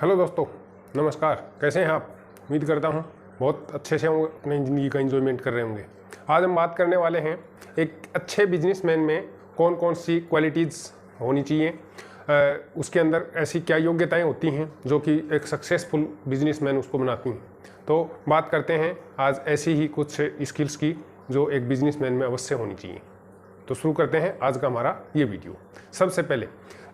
Hello दोस्तों, नमस्कार। कैसे हैं आप? उम्मीद करता हूं बहुत अच्छे से होंगे, अपनी ज़िंदगी का एंजॉयमेंट कर रहे होंगे। आज हम बात करने वाले हैं एक अच्छे बिजनेसमैन में कौन कौन सी क्वालिटीज़ होनी चाहिए, उसके अंदर ऐसी क्या योग्यताएं होती हैं जो कि एक सक्सेसफुल बिजनेसमैन उसको बनाती हैं। तो बात करते हैं आज ऐसी ही कुछ स्किल्स की जो एक बिजनेसमैन में अवश्य होनी चाहिए। तो शुरू करते हैं आज का हमारा ये वीडियो। सबसे पहले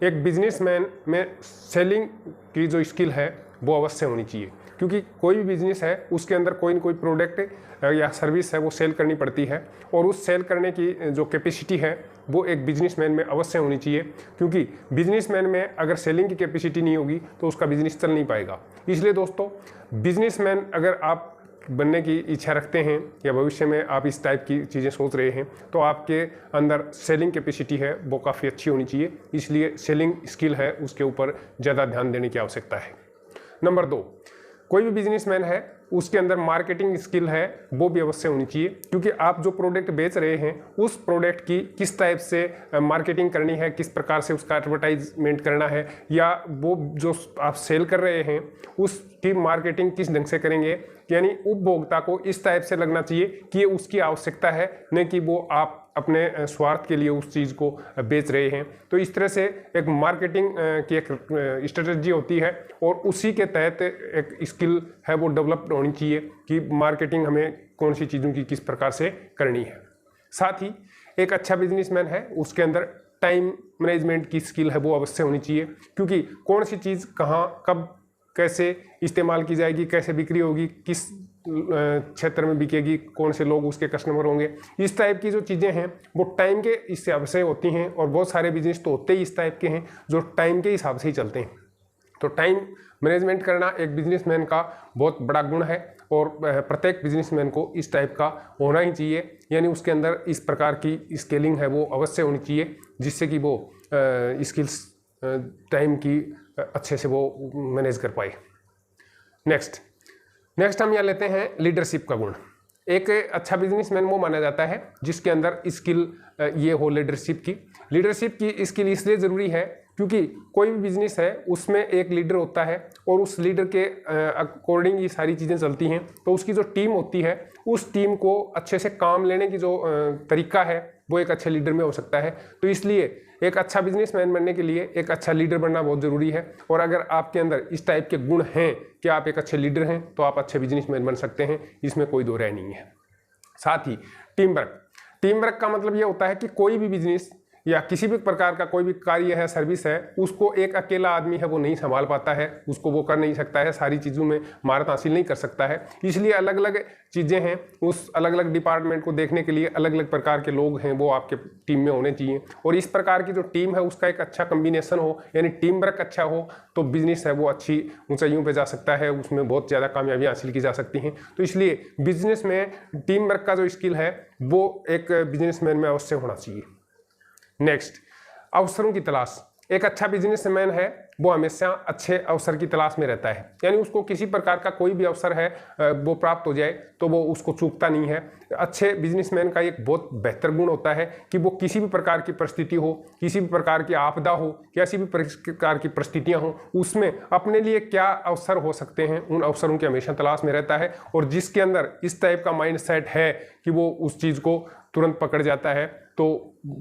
एक बिजनेसमैन में सेलिंग की जो स्किल है वो अवश्य होनी चाहिए, क्योंकि कोई भी बिजनेस है उसके अंदर कोई न कोई प्रोडक्ट या सर्विस है वो सेल करनी पड़ती है, और उस सेल करने की जो कैपेसिटी है वो एक बिजनेसमैन में अवश्य होनी चाहिए। क्योंकि बिजनेसमैन में अगर सेलिंग की कैपेसिटी नहीं होगी तो उसका बिजनेस चल नहीं पाएगा। इसलिए दोस्तों, बिजनेसमैन अगर आप बनने की इच्छा रखते हैं या भविष्य में आप इस टाइप की चीज़ें सोच रहे हैं तो आपके अंदर सेलिंग कैपेसिटी है वो काफ़ी अच्छी होनी चाहिए। इसलिए सेलिंग स्किल है उसके ऊपर ज़्यादा ध्यान देने की आवश्यकता है। नंबर 2, कोई भी बिजनेसमैन है उसके अंदर मार्केटिंग स्किल है वो भी अवश्य होनी चाहिए, क्योंकि आप जो प्रोडक्ट बेच रहे हैं उस प्रोडक्ट की किस टाइप से मार्केटिंग करनी है, किस प्रकार से उसका एडवर्टाइजमेंट करना है, या वो जो आप सेल कर रहे हैं उसकी मार्केटिंग किस ढंग से करेंगे। यानी उपभोक्ता को इस टाइप से लगना चाहिए कि ये उसकी आवश्यकता है, न कि वो आप अपने स्वार्थ के लिए उस चीज़ को बेच रहे हैं। तो इस तरह से एक मार्केटिंग की एक स्ट्रेटजी होती है, और उसी के तहत एक स्किल है वो डेवलप होनी चाहिए कि मार्केटिंग हमें कौन सी चीज़ों की किस प्रकार से करनी है। साथ ही एक अच्छा बिजनेसमैन है उसके अंदर टाइम मैनेजमेंट की स्किल है वो अवश्य होनी चाहिए, क्योंकि कौन सी चीज़ कहाँ कब कैसे इस्तेमाल की जाएगी, कैसे बिक्री होगी, किस क्षेत्र में बिकेगी, कौन से लोग उसके कस्टमर होंगे, इस टाइप की जो चीज़ें हैं वो टाइम के हिसाब से होती हैं। और बहुत सारे बिजनेस तो होते ही इस टाइप के हैं जो टाइम के हिसाब से ही चलते हैं। तो टाइम मैनेजमेंट करना एक बिजनेसमैन का बहुत बड़ा गुण है, और प्रत्येक बिजनेसमैन को इस टाइप का होना ही चाहिए। यानी उसके अंदर इस प्रकार की स्केलिंग है वो अवश्य होनी चाहिए, जिससे कि वो स्किल्स टाइम की अच्छे से वो मैनेज कर पाए। नेक्स्ट हम यहाँ लेते हैं लीडरशिप का गुण। एक अच्छा बिजनेसमैन वो माना जाता है जिसके अंदर स्किल ये हो लीडरशिप की। लीडरशिप की स्किल इसलिए ज़रूरी है क्योंकि कोई भी बिजनेस है उसमें एक लीडर होता है, और उस लीडर के अकॉर्डिंग ये सारी चीज़ें चलती हैं। तो उसकी जो टीम होती है उस टीम को अच्छे से काम लेने की जो तरीका है वो एक अच्छे लीडर में हो सकता है। तो इसलिए एक अच्छा बिजनेसमैन बनने के लिए एक अच्छा लीडर बनना बहुत ज़रूरी है। और अगर आपके अंदर इस टाइप के गुण हैं कि आप एक अच्छे लीडर हैं तो आप अच्छे बिजनेसमैन बन सकते हैं, इसमें कोई दो राय नहीं है। साथ ही टीम वर्क का मतलब ये होता है कि कोई भी बिजनेस या किसी भी प्रकार का कोई भी कार्य है, सर्विस है, उसको एक अकेला आदमी है वो नहीं संभाल पाता है, उसको वो कर नहीं सकता है, सारी चीज़ों में महारत हासिल नहीं कर सकता है। इसलिए अलग अलग चीज़ें हैं, उस अलग अलग डिपार्टमेंट को देखने के लिए अलग अलग प्रकार के लोग हैं वो आपके टीम में होने चाहिए। और इस प्रकार की जो टीम है उसका एक अच्छा कम्बिनेशन हो, यानी टीम वर्क अच्छा हो, तो बिजनेस है वो अच्छी ऊंचाइयों पे जा सकता है, उसमें बहुत ज़्यादा कामयाबियाँ हासिल की जा सकती हैं। तो इसलिए बिजनेस में टीम वर्क का जो स्किल है वो एक बिजनेसमैन में अवश्य होना चाहिए। नेक्स्ट, अवसरों की तलाश। एक अच्छा बिजनेसमैन है वो हमेशा अच्छे अवसर की तलाश में रहता है, यानी उसको किसी प्रकार का कोई भी अवसर है वो प्राप्त हो जाए तो वो उसको चूकता नहीं है। अच्छे बिजनेसमैन का एक बहुत बेहतर गुण होता है कि वो किसी भी प्रकार की परिस्थिति हो, किसी भी प्रकार की आपदा हो, किसी भी प्रकार की परिस्थितियां हो, उसमें अपने लिए क्या अवसर हो सकते हैं उन अवसरों की हमेशा तलाश में रहता है। और जिसके अंदर इस टाइप का माइंड सेट है कि वो उस चीज़ को तुरंत पकड़ जाता है तो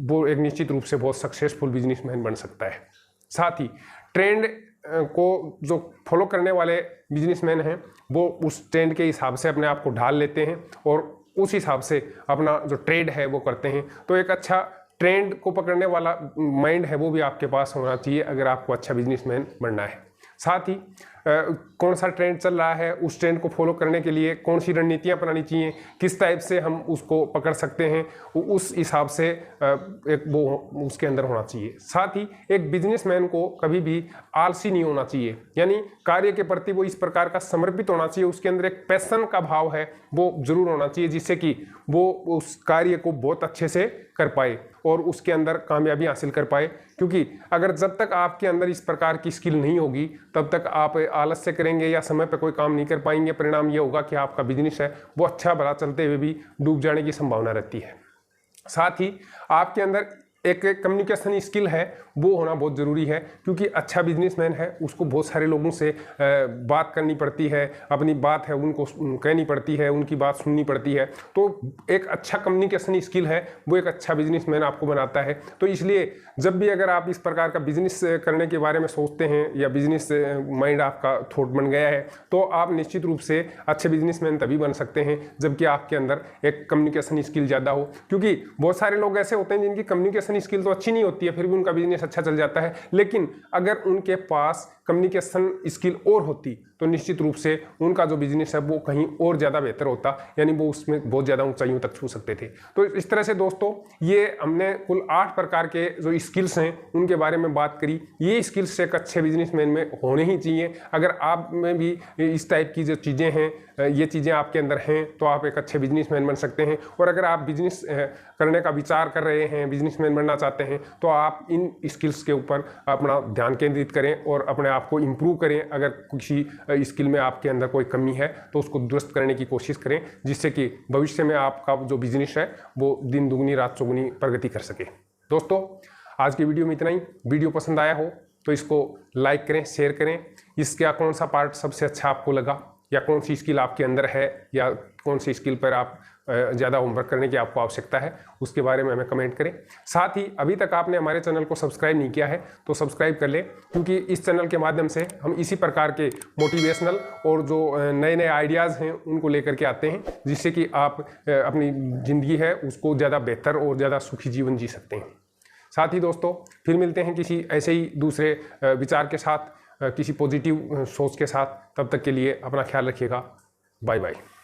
वो एक निश्चित रूप से बहुत सक्सेसफुल बिजनेसमैन बन सकता है। साथ ही ट्रेंड को जो फॉलो करने वाले बिजनेसमैन हैं वो उस ट्रेंड के हिसाब से अपने आप को ढाल लेते हैं और उस हिसाब से अपना जो ट्रेड है वो करते हैं। तो एक अच्छा ट्रेंड को पकड़ने वाला माइंड है वो भी आपके पास होना चाहिए अगर आपको अच्छा बिजनेसमैन बनना है। साथ ही कौन सा ट्रेंड चल रहा है, उस ट्रेंड को फॉलो करने के लिए कौन सी रणनीतियां अपनानी चाहिए, किस टाइप से हम उसको पकड़ सकते हैं, उस हिसाब से एक वो उसके अंदर होना चाहिए। साथ ही एक बिजनेसमैन को कभी भी आलसी नहीं होना चाहिए, यानी कार्य के प्रति वो इस प्रकार का समर्पित होना चाहिए, उसके अंदर एक पैशन का भाव है वो जरूर होना चाहिए, जिससे कि वो उस कार्य को बहुत अच्छे से कर पाए और उसके अंदर कामयाबी हासिल कर पाए। क्योंकि अगर जब तक आपके अंदर इस प्रकार की स्किल नहीं होगी तब तक आप आलस्य करेंगे या समय पर कोई काम नहीं कर पाएंगे। परिणाम ये होगा कि आपका बिजनेस है वो अच्छा भला चलते हुए भी डूब जाने की संभावना रहती है। साथ ही आपके अंदर एक कम्युनिकेशन स्किल है वो होना बहुत ज़रूरी है, क्योंकि अच्छा बिजनेसमैन है उसको बहुत सारे लोगों से बात करनी पड़ती है, अपनी बात है उनको कहनी पड़ती है, उनकी बात सुननी पड़ती है। तो एक अच्छा कम्युनिकेशन स्किल है वो एक अच्छा बिजनेसमैन आपको बनाता है। तो इसलिए जब भी अगर आप इस प्रकार का बिजनेस करने के बारे में सोचते हैं या बिजनेस माइंड आपका थॉट बन गया है, तो आप निश्चित रूप से अच्छे बिजनेसमैन तभी बन सकते हैं जबकि आपके अंदर एक कम्युनिकेशन स्किल ज़्यादा हो। क्योंकि बहुत सारे लोग ऐसे होते हैं जिनकी कम्युनिकेशन स्किल तो अच्छी नहीं होती है, फिर भी उनका बिजनेस अच्छा चल जाता है, लेकिन अगर उनके पास कम्युनिकेशन स्किल और होती तो निश्चित रूप से उनका जो बिजनेस है वो कहीं और ज़्यादा बेहतर होता, यानी वो उसमें बहुत ज़्यादा ऊंचाइयों तक छू सकते थे। तो इस तरह से दोस्तों ये हमने कुल 8 प्रकार के जो स्किल्स हैं उनके बारे में बात करी। ये स्किल्स एक अच्छे बिजनेसमैन में होने ही चाहिए। अगर आप में भी इस टाइप की जो चीज़ें हैं, ये चीज़ें आपके अंदर हैं, तो आप एक अच्छे बिजनेसमैन बन सकते हैं। और अगर आप बिजनेस करने का विचार कर रहे हैं, बिजनेसमैन बनना चाहते हैं, तो आप इन स्किल्स के ऊपर अपना ध्यान केंद्रित करें और अपने आप को इम्प्रूव करें। अगर किसी स्किल में आपके अंदर कोई कमी है तो उसको दुरुस्त करने की कोशिश करें, जिससे कि भविष्य में आपका जो बिजनेस है वो दिन दुगनी रात चौगुनी प्रगति कर सके। दोस्तों आज की वीडियो में इतना ही। वीडियो पसंद आया हो तो इसको लाइक करें, शेयर करें। इसका कौन सा पार्ट सबसे अच्छा आपको लगा, या कौन सी स्किल आपके अंदर है, या कौन सी स्किल पर आप ज़्यादा होमवर्क करने की आपको आवश्यकता है, उसके बारे में हमें कमेंट करें। साथ ही अभी तक आपने हमारे चैनल को सब्सक्राइब नहीं किया है तो सब्सक्राइब कर लें, क्योंकि इस चैनल के माध्यम से हम इसी प्रकार के मोटिवेशनल और जो नए नए आइडियाज़ हैं उनको लेकर के आते हैं, जिससे कि आप अपनी ज़िंदगी है उसको ज़्यादा बेहतर और ज़्यादा सुखी जीवन जी सकते हैं। साथ ही दोस्तों फिर मिलते हैं किसी ऐसे ही दूसरे विचार के साथ, किसी पॉजिटिव सोच के साथ। तब तक के लिए अपना ख्याल रखिएगा। Bye bye.